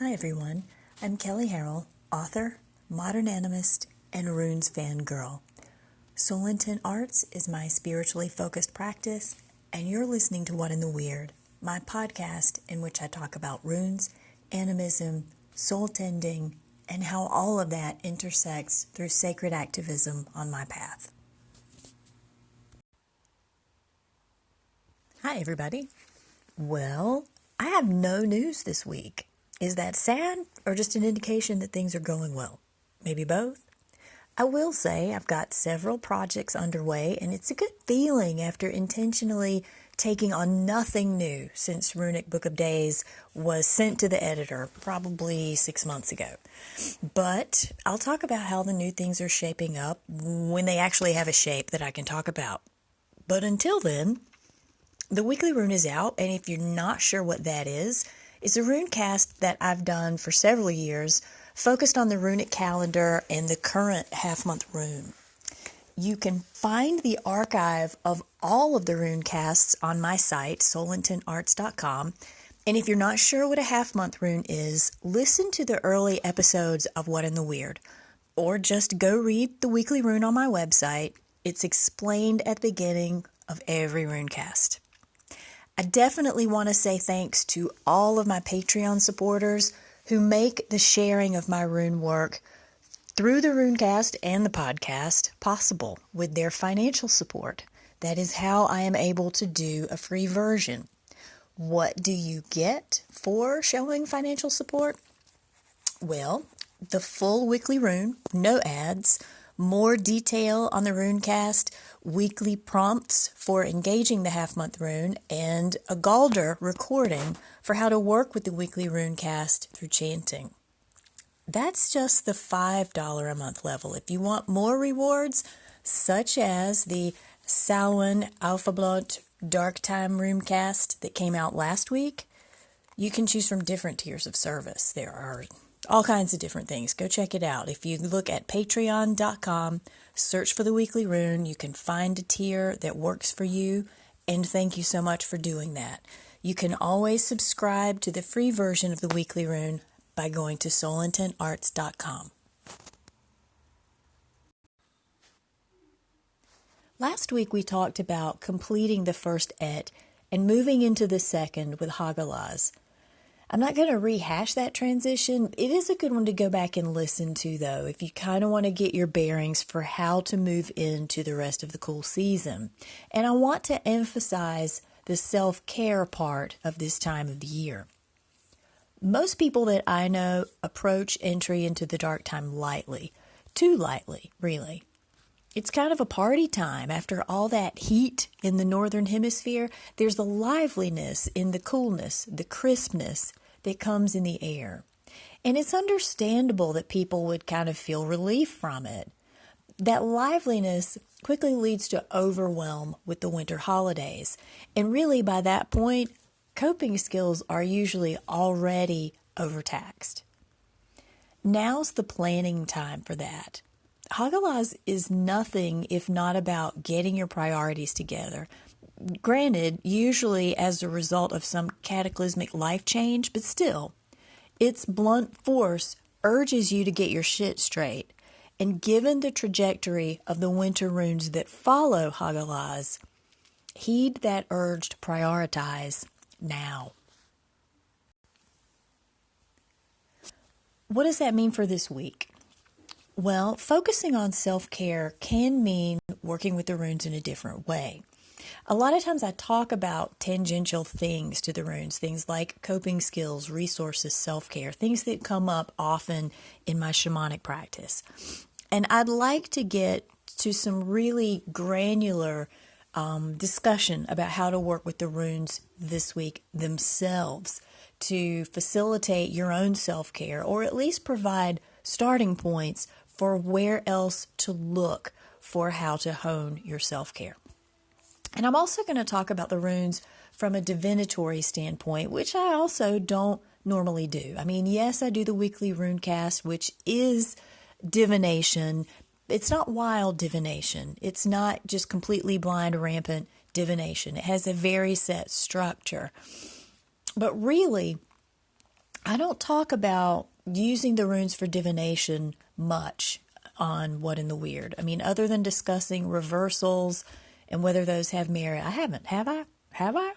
Hi everyone, I'm Kelly Harrell, author, modern animist, and runes fangirl. Soul Intent Arts is my spiritually focused practice, and you're listening to What in the Weird, my podcast in which I talk about runes, animism, soul tending, and how all of that intersects through sacred activism on my path. Hi everybody. Well, I have no news this week. Is that sad or just an indication that things are going well? Maybe both? I will say I've got several projects underway, and it's a good feeling after intentionally taking on nothing new since Runic Book of Days was sent to the editor probably 6 months ago. But I'll talk about how the new things are shaping up when they actually have a shape that I can talk about. But until then, the weekly rune is out, and if you're not sure what that is, it's a rune cast that I've done for several years, focused on the runic calendar and the current half-month rune. You can find the archive of all of the rune casts on my site, soulintentarts.com. And if you're not sure what a half-month rune is, listen to the early episodes of What in the Weird, or just go read the weekly rune on my website. It's explained at the beginning of every rune cast. I definitely want to say thanks to all of my Patreon supporters who make the sharing of my rune work through the Runecast and the podcast possible with their financial support. That is how I am able to do a free version. What do you get for showing financial support? Well, the full weekly rune, no ads, more detail on the Runecast, weekly prompts for engaging the half-month rune, and a Galder recording for how to work with the weekly Runecast through chanting. That's just the $5 a month level. If you want more rewards, such as the Samhain Alphabot Dark Time Runecast that came out last week, you can choose from different tiers of service. There are all kinds of different things. Go check it out. If you look at patreon.com, search for the weekly rune, you can find a tier that works for you, and thank you so much for doing that. You can always subscribe to the free version of the weekly rune by going to soulintentarts.com. Last week we talked about completing the first et and moving into the second with Hagalaz. I'm not going to rehash that transition. It is a good one to go back and listen to, though, if you kind of want to get your bearings for how to move into the rest of the cool season. And I want to emphasize the self-care part of this time of the year. Most people that I know approach entry into the dark time lightly. Too lightly, really. It's kind of a party time. After all that heat in the northern hemisphere, there's the liveliness in the coolness, the crispness that comes in the air. And it's understandable that people would kind of feel relief from it. That liveliness quickly leads to overwhelm with the winter holidays. And really, by that point, coping skills are usually already overtaxed. Now's the planning time for that. Hagalaz is nothing if not about getting your priorities together. Granted, usually as a result of some cataclysmic life change, but still, its blunt force urges you to get your shit straight. And given the trajectory of the winter runes that follow Hagalaz, heed that urge to prioritize now. What does that mean for this week? Well, focusing on self-care can mean working with the runes in a different way. A lot of times I talk about tangential things to the runes, things like coping skills, resources, self-care, things that come up often in my shamanic practice. And I'd like to get to some really granular discussion about how to work with the runes this week themselves to facilitate your own self-care, or at least provide starting points for where else to look for how to hone your self-care. And I'm also going to talk about the runes from a divinatory standpoint, which I also don't normally do. I mean, yes, I do the weekly rune cast, which is divination. It's not wild divination. It's not just completely blind, rampant divination. It has a very set structure. But really, I don't talk about using the runes for divination much on What in the Weird. I mean, other than discussing reversals and whether those have merit. I haven't. Have I? Have I?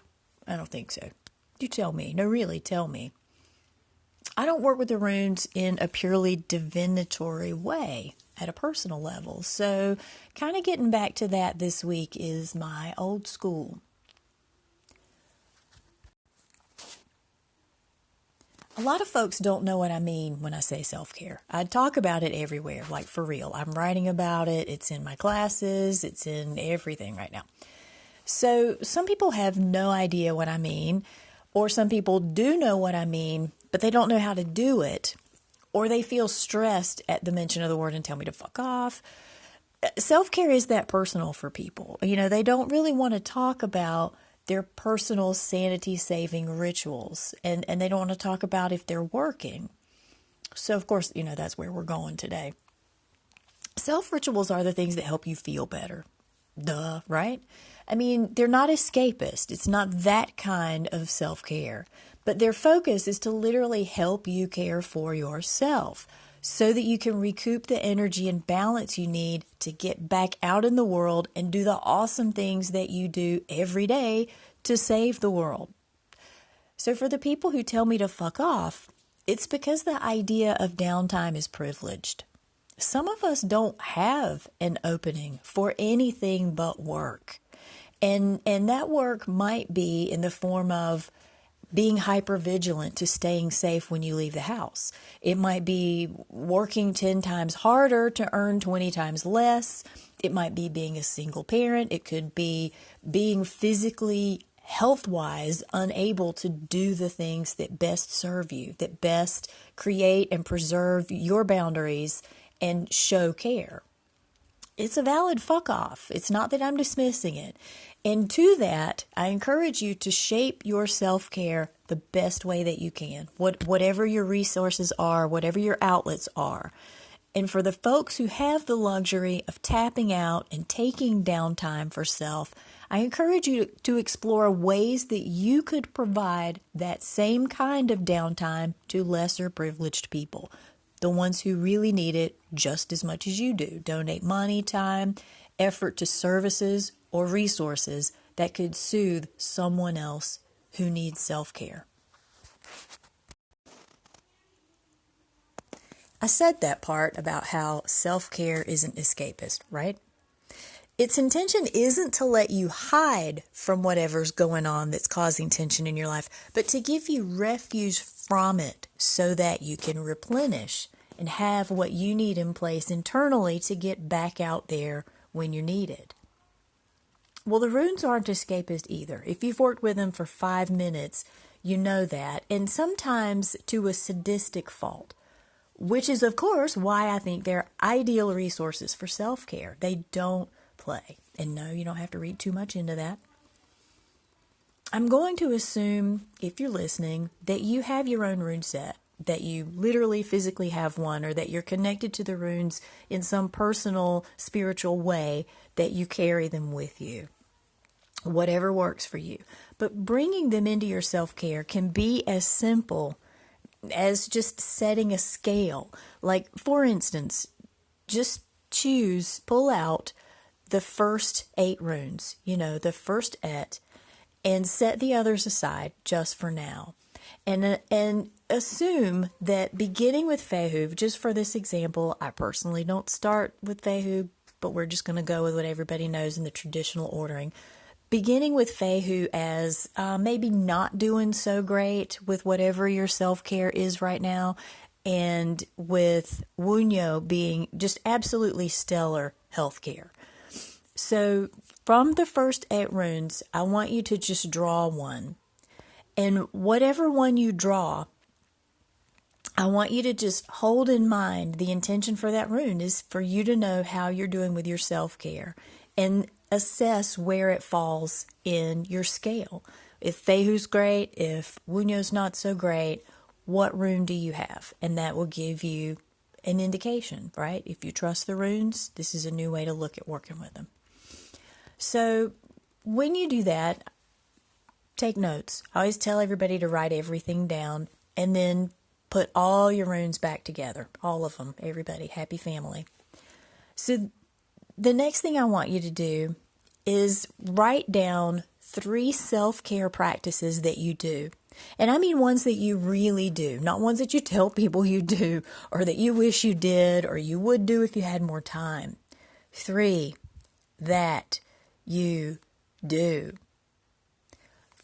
I don't think so. You tell me. No, really, tell me. I don't work with the runes in a purely divinatory way at a personal level. So, kind of getting back to that this week is my old school. A lot of folks don't know what I mean when I say self-care. I talk about it everywhere, like for real. I'm writing about it. It's in my classes. It's in everything right now. So some people have no idea what I mean, or some people do know what I mean, but they don't know how to do it, or they feel stressed at the mention of the word and tell me to fuck off. Self-care is that personal for people. You know, they don't really want to talk about their personal sanity-saving rituals, and they don't want to talk about if they're working. So, of course, that's where we're going today. Self-rituals are the things that help you feel better. Duh, right? I mean, they're not escapist. It's not that kind of self-care. But their focus is to literally help you care for yourself so that you can recoup the energy and balance you need to get back out in the world and do the awesome things that you do every day to save the world. So for the people who tell me to fuck off, it's because the idea of downtime is privileged. Some of us don't have an opening for anything but work. And that work might be in the form of being hypervigilant to staying safe when you leave the house. It might be working 10 times harder to earn 20 times less. It might be being a single parent. It could be being physically, health-wise, unable to do the things that best serve you, that best create and preserve your boundaries and show care. It's a valid fuck off. It's not that I'm dismissing it. And to that, I encourage you to shape your self-care the best way that you can, whatever your resources are, whatever your outlets are. And for the folks who have the luxury of tapping out and taking downtime for self, I encourage you to explore ways that you could provide that same kind of downtime to lesser privileged people. The ones who really need it just as much as you do. Donate money, time, effort to services or resources that could soothe someone else who needs self-care. I said that part about how self-care isn't escapist, right? Its intention isn't to let you hide from whatever's going on that's causing tension in your life, but to give you refuge from it so that you can replenish and have what you need in place internally to get back out there when you're needed. Well, the runes aren't escapist either. If you've worked with them for 5 minutes, you know that, and sometimes to a sadistic fault, which is, of course, why I think they're ideal resources for self-care. They don't play. And no, you don't have to read too much into that. I'm going to assume, if you're listening, that you have your own rune set, that you literally physically have one, or that you're connected to the runes in some personal spiritual way, that you carry them with you. Whatever works for you. But bringing them into your self-care can be as simple as just setting a scale. Like, for instance, just pull out the first 8 runes, the first et, and set the others aside just for now. And assume that beginning with Fehu, just for this example, I personally don't start with Fehu, but we're just going to go with what everybody knows in the traditional ordering. Beginning with Fehu as maybe not doing so great with whatever your self-care is right now, and with Wunyo being just absolutely stellar healthcare. So from the first 8 runes, I want you to just draw one. And whatever one you draw, I want you to just hold in mind the intention for that rune is for you to know how you're doing with your self-care and assess where it falls in your scale. If Fehu's great, if Wunyo's not so great, what rune do you have? And that will give you an indication, right? If you trust the runes, this is a new way to look at working with them. So when you do that, take notes. I always tell everybody to write everything down. and then put all your runes back together. All of them. Everybody. Happy family. So the next thing I want you to do is write down 3 self-care practices that you do. And I mean ones that you really do, not ones that you tell people you do or that you wish you did or you would do if you had more time. 3 that you do.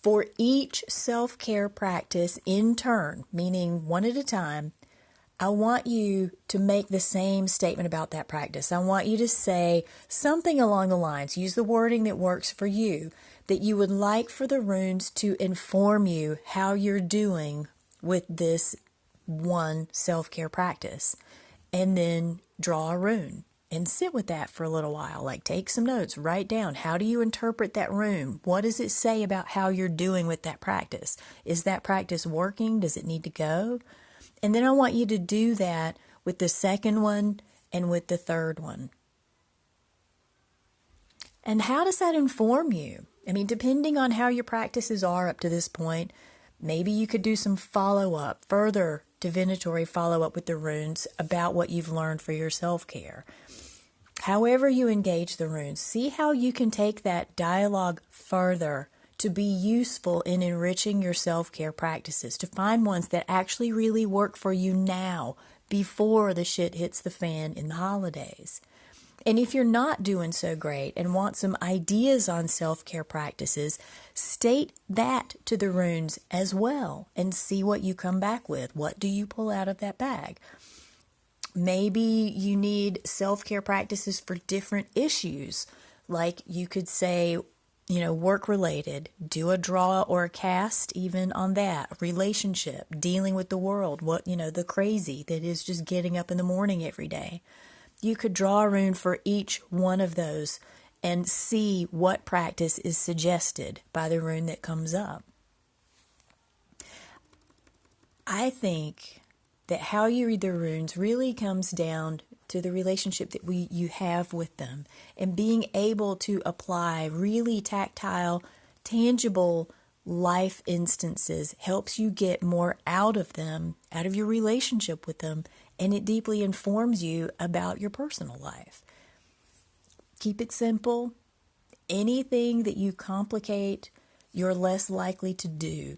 For each self-care practice in turn, meaning one at a time, I want you to make the same statement about that practice. I want you to say something along the lines, use the wording that works for you, that you would like for the runes to inform you how you're doing with this one self-care practice. And then draw a rune and sit with that for a little while. Like take some notes, write down, how do you interpret that rune? What does it say about how you're doing with that practice? Is that practice working? Does it need to go? And then I want you to do that with the second one and with the third one. And how does that inform you? I mean, depending on how your practices are up to this point, maybe you could do some follow-up, further divinatory follow-up with the runes about what you've learned for your self-care. However you engage the runes, see how you can take that dialogue further to be useful in enriching your self-care practices, to find ones that actually really work for you now before the shit hits the fan in the holidays. And if you're not doing so great and want some ideas on self-care practices, state that to the runes as well and see what you come back with. What do you pull out of that bag? Maybe you need self-care practices for different issues. Like you could say, work-related, do a draw or a cast even on that. Relationship, dealing with the world, the crazy that is just getting up in the morning every day. You could draw a rune for each one of those and see what practice is suggested by the rune that comes up. I think that how you read the runes really comes down to the relationship that you have with them and being able to apply really tactile, tangible life instances helps you get more out of them, out of your relationship with them, and it deeply informs you about your personal life. Keep it simple. Anything that you complicate, you're less likely to do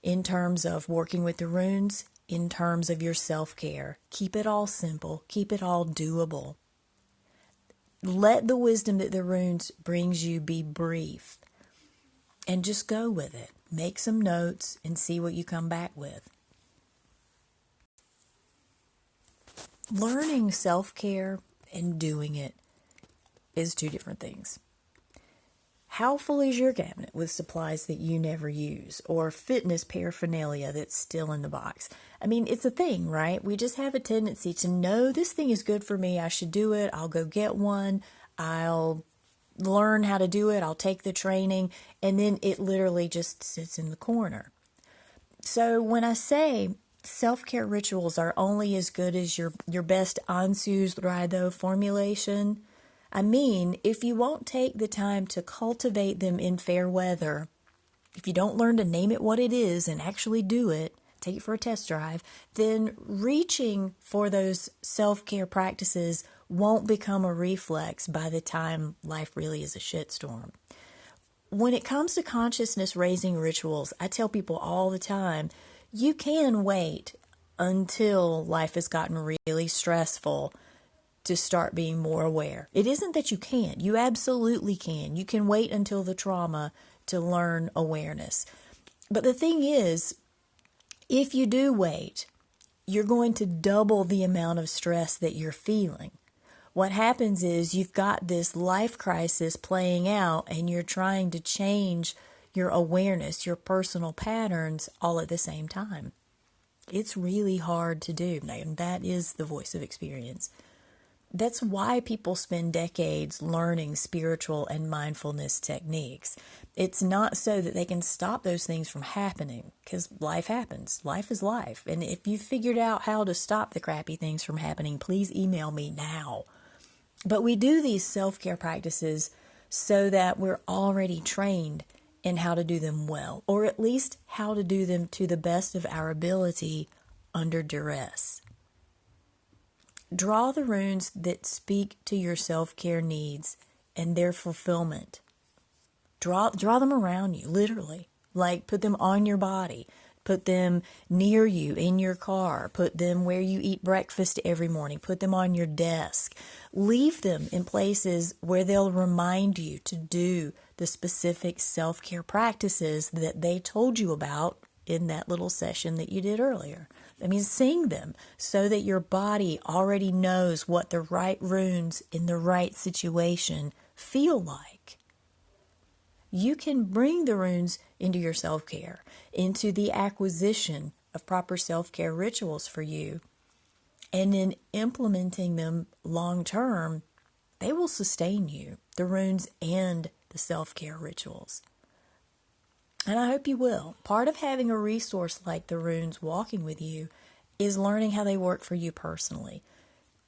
in terms of working with the runes, in terms of your self-care. Keep it all simple. Keep it all doable. Let the wisdom that the runes brings you be brief and just go with it. Make some notes and see what you come back with. Learning self-care and doing it is 2 different things. How full is your cabinet with supplies that you never use or fitness paraphernalia that's still in the box? I mean, it's a thing, right? We just have a tendency to know this thing is good for me. I should do it. I'll go get one. I'll learn how to do it. I'll take the training. And then it literally just sits in the corner. So when I say self-care rituals are only as good as your best Ansus formulation, I mean, if you won't take the time to cultivate them in fair weather, if you don't learn to name it what it is and actually do it, take it for a test drive, then reaching for those self-care practices won't become a reflex by the time life really is a shitstorm. When it comes to consciousness-raising rituals, I tell people all the time, you can wait until life has gotten really stressful to start being more aware. It isn't that you can't. You absolutely can. You can wait until the trauma to learn awareness. But the thing is, if you do wait, you're going to double the amount of stress that you're feeling. What happens is you've got this life crisis playing out and you're trying to change your awareness, your personal patterns all at the same time. It's really hard to do, and that is the voice of experience. That's why people spend decades learning spiritual and mindfulness techniques. It's not so that they can stop those things from happening, because life happens. Life is life. And if you've figured out how to stop the crappy things from happening, please email me now. But we do these self-care practices so that we're already trained and how to do them well, or at least how to do them to the best of our ability under duress. Draw the runes that speak to your self-care needs and their fulfillment. Draw them around you, literally. Like put them on your body. Put them near you in your car. Put them where you eat breakfast every morning. Put them on your desk. Leave them in places where they'll remind you to do the specific self-care practices that they told you about in that little session that you did earlier. I mean, sing them so that your body already knows what the right runes in the right situation feel like. You can bring the runes into your self-care, into the acquisition of proper self-care rituals for you, and in implementing them long-term, they will sustain you, the runes and the self-care rituals. And I hope you will. Part of having a resource like the runes walking with you is learning how they work for you personally.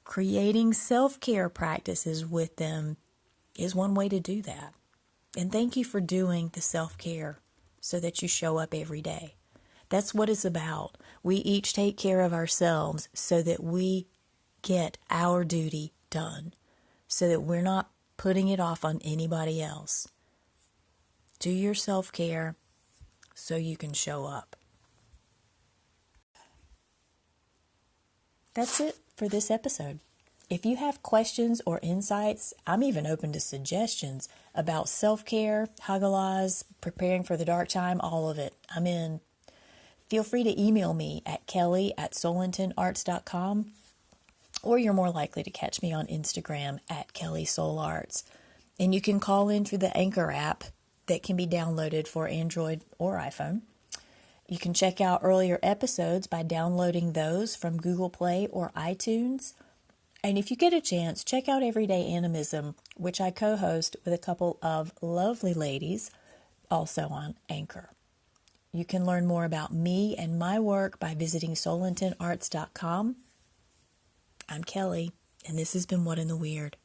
Creating self-care practices with them is one way to do that. And thank you for doing the self-care so that you show up every day. That's what it's about. We each take care of ourselves so that we get our duty done, so that we're not putting it off on anybody else. Do your self-care so you can show up. That's it for this episode. If you have questions or insights, I'm even open to suggestions about self-care, Hagalaz, preparing for the dark time, all of it. I'm in. Feel free to email me at kelly@soulintonarts.com, or you're more likely to catch me on Instagram at kellysoularts. And you can call in through the Anchor app that can be downloaded for Android or iPhone. You can check out earlier episodes by downloading those from Google Play or iTunes. And if you get a chance, check out Everyday Animism, which I co-host with a couple of lovely ladies, also on Anchor. You can learn more about me and my work by visiting soulintonarts.com. I'm Kelly, and this has been What in the Weird.